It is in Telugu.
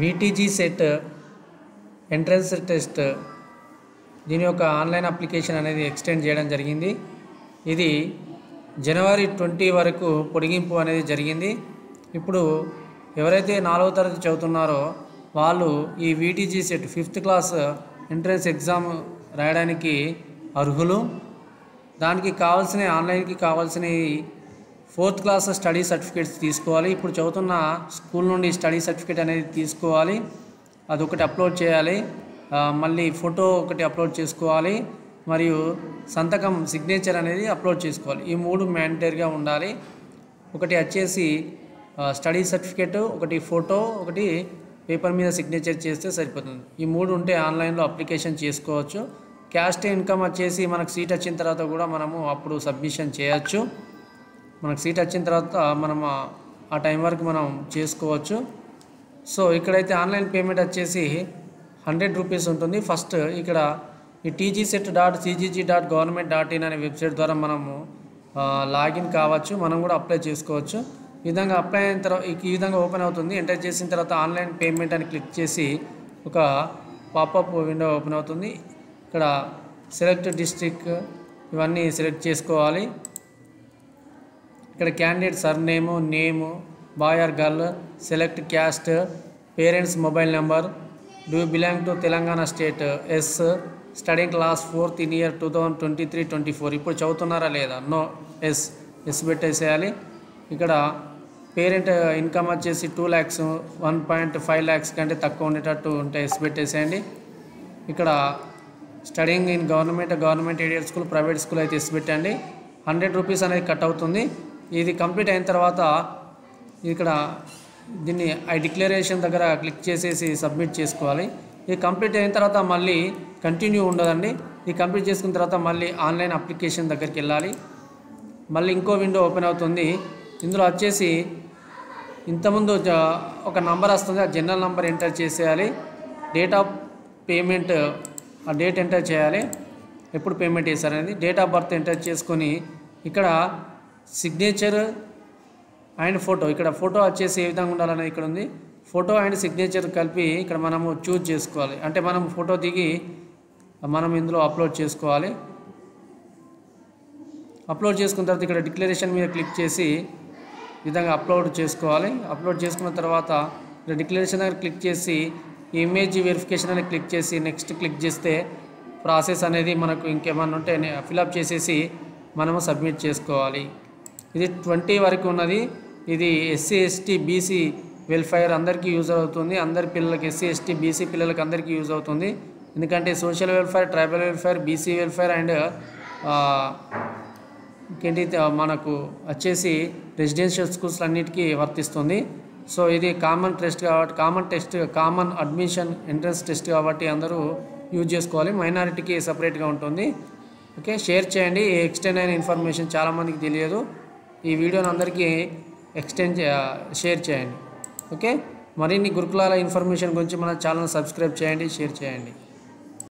వీటీజీ సెట్ ఎంట్రన్స్ టెస్ట్ దీని యొక్క ఆన్లైన్ అప్లికేషన్ అనేది ఎక్స్టెండ్ చేయడం జరిగింది. ఇది జనవరి 20 వరకు పొడిగింపు అనేది జరిగింది. ఇప్పుడు ఎవరైతే 4వ తరగతి చదువుతున్నారో వాళ్ళు ఈ VTG set 5th class entrance exam రాయడానికి అర్హులు. దానికి కావాల్సిన ఆన్లైన్కి కావాల్సిన 4th క్లాస్ స్టడీ సర్టిఫికేట్స్ తీసుకోవాలి. ఇప్పుడు చదువుతున్న స్కూల్ నుండి స్టడీ సర్టిఫికేట్ అనేది తీసుకోవాలి, అదొకటి అప్లోడ్ చేయాలి. మళ్ళీ ఫోటో ఒకటి అప్లోడ్ చేసుకోవాలి, మరియు సంతకం సిగ్నేచర్ అనేది అప్లోడ్ చేసుకోవాలి. ఈ 3 మ్యాండేటరీగా ఉండాలి. ఒకటి వచ్చేసి స్టడీ సర్టిఫికేట్, ఒకటి ఫోటో, ఒకటి పేపర్ మీద సిగ్నేచర్ చేస్తే సరిపోతుంది. ఈ 3 ఉంటే ఆన్లైన్లో అప్లికేషన్ చేసుకోవచ్చు. క్యాస్ట్ ఇన్కమ్ వచ్చేసి మనకు సీట్ వచ్చిన తర్వాత కూడా మనము అప్పుడు సబ్మిషన్ చేయొచ్చు. మనకు సీట్ వచ్చిన తర్వాత మనం ఆ టైం వరకు మనం చేసుకోవచ్చు. సో ఇక్కడైతే ఆన్లైన్ పేమెంట్ వచ్చేసి 100 రూపీస్ ఉంటుంది. ఫస్ట్ ఇక్కడ ఈ tgset.cgg.government.in అనే వెబ్సైట్ ద్వారా మనము లాగిన్ కావచ్చు, మనం కూడా అప్లై చేసుకోవచ్చు. ఈ విధంగా అప్లై అయిన తర్వాత ఈ విధంగా ఓపెన్ అవుతుంది. ఎంటర్ చేసిన తర్వాత ఆన్లైన్ పేమెంట్ అని క్లిక్ చేసి ఒక పాపప్ విండో ఓపెన్ అవుతుంది. ఇక్కడ సెలెక్ట్ డిస్ట్రిక్ట్ ఇవన్నీ సెలెక్ట్ చేసుకోవాలి. ఇక్కడ candidate surname, name, boy or girl, select caste, parents mobile number, do you belong to Telangana state, yes, studying class 4th in year 2023-24 ఇప్పుడు చదువుతున్నారా లేదా, నో, ఎస్ పెట్టేసేయాలి. ఇక్కడ పేరెంట్ ఇన్కమ్ వచ్చేసి 2 lakhs 1.5 lakhs కంటే తక్కువ ఉండేటట్టు ఉంటే ఎస్ పెట్టేసేయండి. ఇక్కడ studying in government aided school, private school అయితే ఎస్ పెట్టండి. 100 రూపీస్ అనేది కట్ అవుతుంది. ఇది కంప్లీట్ అయిన తర్వాత ఇక్కడ దీన్ని ఐ డిక్లరేషన్ దగ్గర క్లిక్ చేసేసి సబ్మిట్ చేసుకోవాలి. ఇది కంప్లీట్ అయిన తర్వాత మళ్ళీ కంటిన్యూ ఉండదండి. ఇది కంప్లీట్ చేసుకున్న తర్వాత మళ్ళీ ఆన్లైన్ అప్లికేషన్ దగ్గరికి వెళ్ళాలి. మళ్ళీ ఇంకో విండో ఓపెన్ అవుతుంది. ఇందులో వచ్చేసి ఇంతకుముందు ఒక నంబర్ వస్తుంది, ఆ జనరల్ నంబర్ ఎంటర్ చేసేయాలి. డేట్ ఆఫ్ పేమెంట్ ఆ డేట్ ఎంటర్ చేయాలి, ఎప్పుడు పేమెంట్ చేశారనేది. డేట్ ఆఫ్ బర్త్ ఎంటర్ చేసుకొని ఇక్కడ సిగ్నేచర్ అండ్ ఫోటో, ఇక్కడ ఫోటో వచ్చేసి ఏ విధంగా ఉండాలనేది ఇక్కడ ఉంది. ఫోటో అండ్ సిగ్నేచర్ కలిపి ఇక్కడ మనము చూజ్ చేసుకోవాలి. అంటే మనం ఫోటో దిగి మనం ఇందులో అప్లోడ్ చేసుకోవాలి. అప్లోడ్ చేసుకున్న తర్వాత ఇక్కడ డిక్లరేషన్ మీద క్లిక్ చేసి ఈ విధంగా అప్లోడ్ చేసుకోవాలి. అప్లోడ్ చేసుకున్న తర్వాత ఇక్కడ డిక్లరేషన్ దగ్గర క్లిక్ చేసి ఇమేజ్ వెరిఫికేషన్ అని క్లిక్ చేసి నెక్స్ట్ క్లిక్ చేస్తే ప్రాసెస్ అనేది మనకు ఇంకేమన్నా ఉంటే ఫిలప్ చేసేసి మనము సబ్మిట్ చేసుకోవాలి. ఇది 20 వరకు ఉన్నది. ఇది SC ST BC వెల్ఫేర్ అందరికీ యూజ్ అవుతుంది. అందరి పిల్లలకి SC ST BC పిల్లలకి అందరికీ యూజ్ అవుతుంది. ఎందుకంటే social welfare, tribal welfare, BC welfare and ఇంకేంటి మనకు వచ్చేసి రెసిడెన్షియల్ స్కూల్స్ అన్నిటికీ వర్తిస్తుంది. సో ఇది కామన్ టెస్ట్ కాబట్టి కామన్ అడ్మిషన్ ఎంట్రన్స్ టెస్ట్ కాబట్టి అందరూ యూజ్ చేసుకోవాలి. మైనారిటీకి సపరేట్గా ఉంటుంది. ఓకే, షేర్ చేయండి. ఈ ఎక్స్టెండ్ అయిన ఇన్ఫర్మేషన్ చాలామందికి తెలియదు. ఈ వీడియోని అందరికీ షేర్ చేయండి. ఓకే, మరిన్ని గురుకులాల ఇన్ఫర్మేషన్ గురించి మన ఛానల్ సబ్స్క్రైబ్ చేయండి, షేర్ చేయండి.